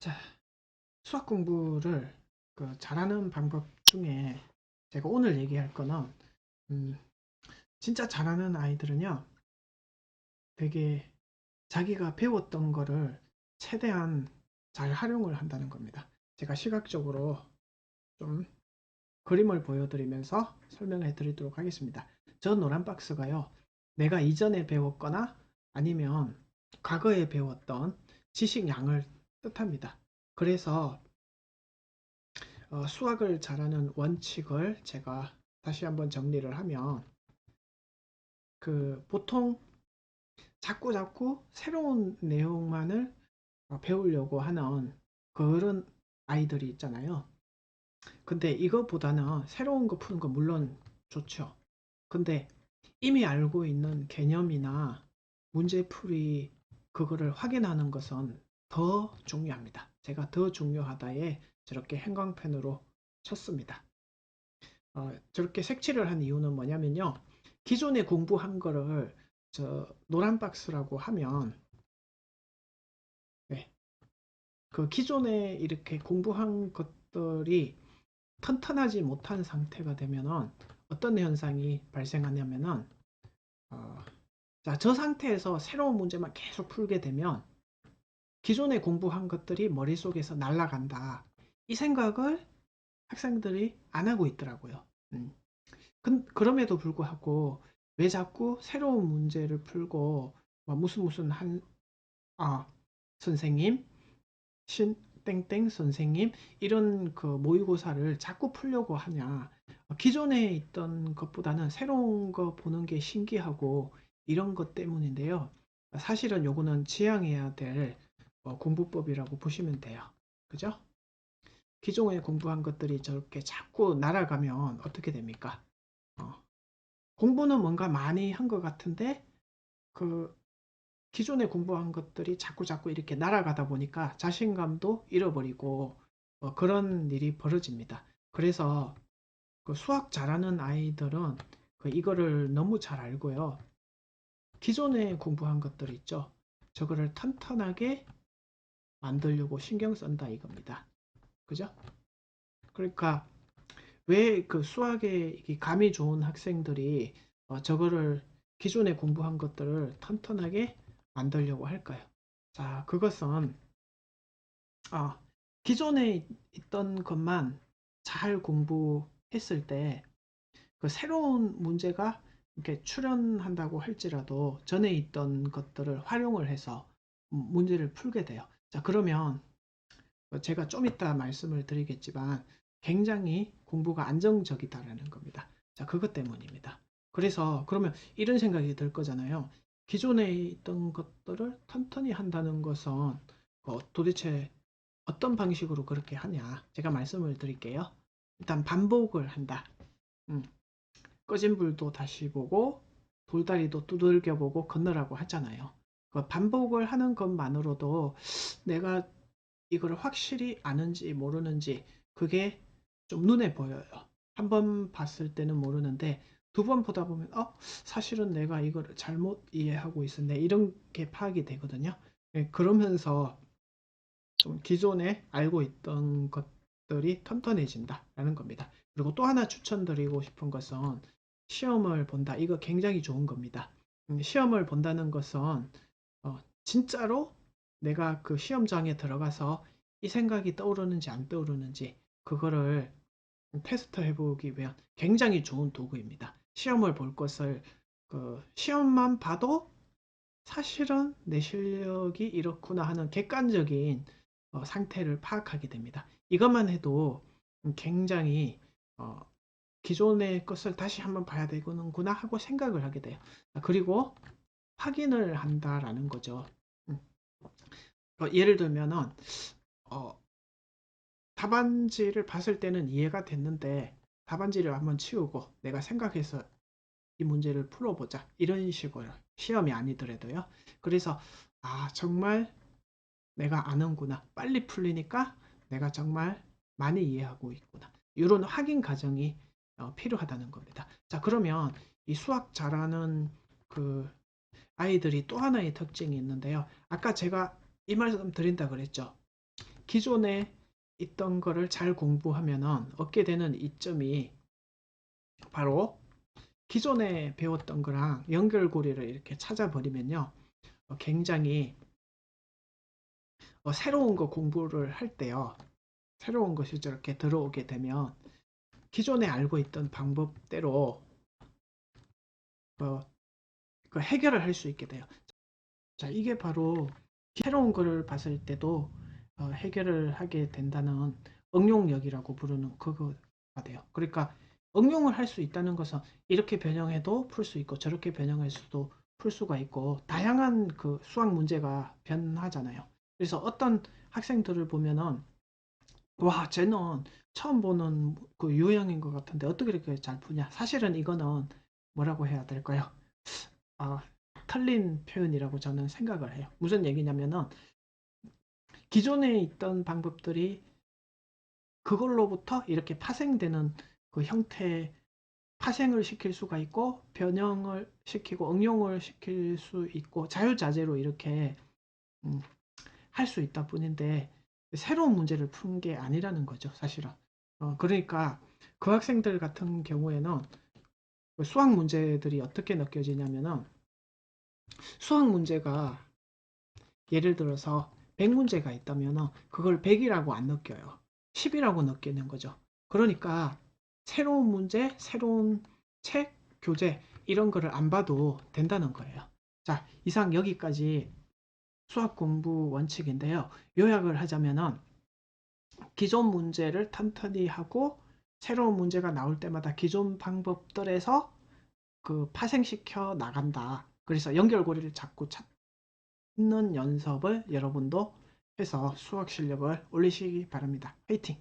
자, 수학 공부를 잘하는 방법 중에 제가 오늘 얘기할 거는 음, 진짜 잘하는 아이들은요, 되게 자기가 배웠던 거를 최대한 잘 활용을 한다는 겁니다. 제가 시각적으로 좀 그림을 보여드리면서 설명해 드리도록 하겠습니다. 저 노란 박스가요, 내가 이전에 배웠거나 아니면 과거에 배웠던 지식량을 뜻합니다. 그래서 수학을 잘하는 원칙을 제가 다시 한번 정리를 하면 보통 자꾸 새로운 내용만을 배우려고 하는 그런 아이들이 있잖아요. 근데 이것보다는 새로운 거 푸는 거 물론 좋죠. 근데 이미 알고 있는 개념이나 문제풀이 그거를 확인하는 것은 더 중요합니다. 제가 더 중요하다에 저렇게 형광펜으로 쳤습니다. 저렇게 색칠을 한 이유는 뭐냐면요. 기존에 공부한 거를 저 노란 박스라고 하면, 네, 그 기존에 이렇게 공부한 것들이 튼튼하지 못한 상태가 되면은 어떤 현상이 발생하냐면은 어, 자, 저 상태에서 새로운 문제만 계속 풀게 되면 기존에 공부한 것들이 머릿속에서 날아간다. 이 생각을 학생들이 안 하고 있더라고요. 음. 그럼에도 불구하고 왜 자꾸 새로운 문제를 풀고 뭐 무슨 아 선생님 신 땡땡 선생님 이런 그 모의고사를 자꾸 풀려고 하냐. 기존에 있던 것보다는 새로운 거 보는 게 신기하고 이런 것 때문인데요. 사실은 요거는 지향해야 될 공부법이라고 보시면 돼요. 그죠? 기존에 공부한 것들이 저렇게 자꾸 날아가면 어떻게 됩니까? 어, 공부는 뭔가 많이 한 것 같은데 그 기존에 공부한 것들이 자꾸 이렇게 날아가다 보니까 자신감도 잃어버리고 그런 일이 벌어집니다. 그래서 그 수학 잘하는 아이들은 이거를 너무 잘 알고요. 기존에 공부한 것들 있죠. 저거를 탄탄하게 만들려고 신경 쓴다 이겁니다. 그죠? 그러니까 왜 그 수학에 감이 좋은 학생들이 저거를 기존에 공부한 것들을 튼튼하게 만들려고 할까요? 자, 그것은 아, 기존에 있던 것만 잘 공부했을 때 그 새로운 문제가 이렇게 출현한다고 할지라도 전에 있던 것들을 활용을 해서 문제를 풀게 돼요. 자, 그러면 제가 좀 이따 말씀을 드리겠지만 굉장히 공부가 안정적이다라는 겁니다. 자, 그것 때문입니다. 그래서 그러면 이런 생각이 들 거잖아요. 기존에 있던 것들을 튼튼히 한다는 것은 도대체 어떤 방식으로 그렇게 하냐? 제가 말씀을 드릴게요. 일단 반복을 한다. 음, 꺼진 불도 다시 보고 돌다리도 두들겨 보고 건너라고 하잖아요. 그 반복을 하는 것만으로도 내가 이걸 확실히 아는지 모르는지 그게 좀 눈에 보여요. 한 번 봤을 때는 모르는데 두 번 보다 보면 사실은 내가 이거를 잘못 이해하고 있었네 이런 게 파악이 되거든요. 예, 그러면서 좀 기존에 알고 있던 것들이 튼튼해진다라는 겁니다. 그리고 또 하나 추천드리고 싶은 것은 시험을 본다. 이거 굉장히 좋은 겁니다. 시험을 본다는 것은 진짜로 내가 그 시험장에 들어가서 이 생각이 떠오르는지 안 떠오르는지 그거를 테스트 해보기 위한 굉장히 좋은 도구입니다. 시험을 볼 것을 시험만 봐도 사실은 내 실력이 이렇구나 하는 객관적인 상태를 파악하게 됩니다. 이것만 해도 굉장히 어, 기존의 것을 다시 한번 봐야 되는구나 하고 생각을 하게 돼요. 그리고 확인을 한다라는 거죠. 음, 예를 들면은 어, 답안지를 봤을 때는 이해가 됐는데 답안지를 한번 치우고 내가 생각해서 이 문제를 풀어보자 이런 식으로 시험이 아니더라도요. 그래서 정말 내가 아는구나 빨리 풀리니까 내가 정말 많이 이해하고 있구나 이런 확인 과정이 필요하다는 겁니다. 자, 그러면 이 수학 잘하는 그 아이들이 또 하나의 특징이 있는데요. 아까 제가 이 말씀 드린다 그랬죠. 기존에 있던 거를 잘 공부하면은 얻게 되는 이점이 바로 기존에 배웠던 거랑 연결고리를 이렇게 찾아버리면요. 굉장히 새로운 거 공부를 할 때요. 새로운 것이 저렇게 들어오게 되면 기존에 알고 있던 방법대로 어, 그 해결을 할 수 있게 돼요. 자, 이게 바로 새로운 거를 봤을 때도 해결을 하게 된다는 응용력이라고 부르는 그거가 돼요. 그러니까 응용을 할 수 있다는 것은 이렇게 변형해도 풀 수 있고 저렇게 변형해서도 풀 수가 있고 다양한 그 수학 문제가 변하잖아요. 그래서 어떤 학생들을 보면은 와, 쟤는 처음 보는 그 유형인 것 같은데 어떻게 이렇게 잘 푸냐? 사실은 이거는 뭐라고 해야 될까요? 아, 틀린 표현이라고 저는 생각을 해요. 무슨 얘기냐면은 기존에 있던 방법들이 그걸로부터 이렇게 파생되는 그 형태 파생을 시킬 수가 있고 변형을 시키고 응용을 시킬 수 있고 자유자재로 이렇게 음, 할 수 있다 뿐인데 새로운 문제를 푼 게 아니라는 거죠, 사실은. 그러니까 그 학생들 같은 경우에는 그 수학 문제들이 어떻게 느껴지냐면은 수학 문제가 예를 들어서 100문제가 있다면 그걸 100이라고 안 느껴요. 10이라고 느끼는 거죠. 그러니까 새로운 문제, 새로운 책, 교재 이런 거를 안 봐도 된다는 거예요. 자, 이상 여기까지 수학 공부 원칙인데요. 요약을 하자면은 기존 문제를 탄탄히 하고 새로운 문제가 나올 때마다 기존 방법들에서 그 파생시켜 나간다. 그래서 연결고리를 자꾸 찾는 연습을 여러분도 해서 수학 실력을 올리시기 바랍니다. 화이팅!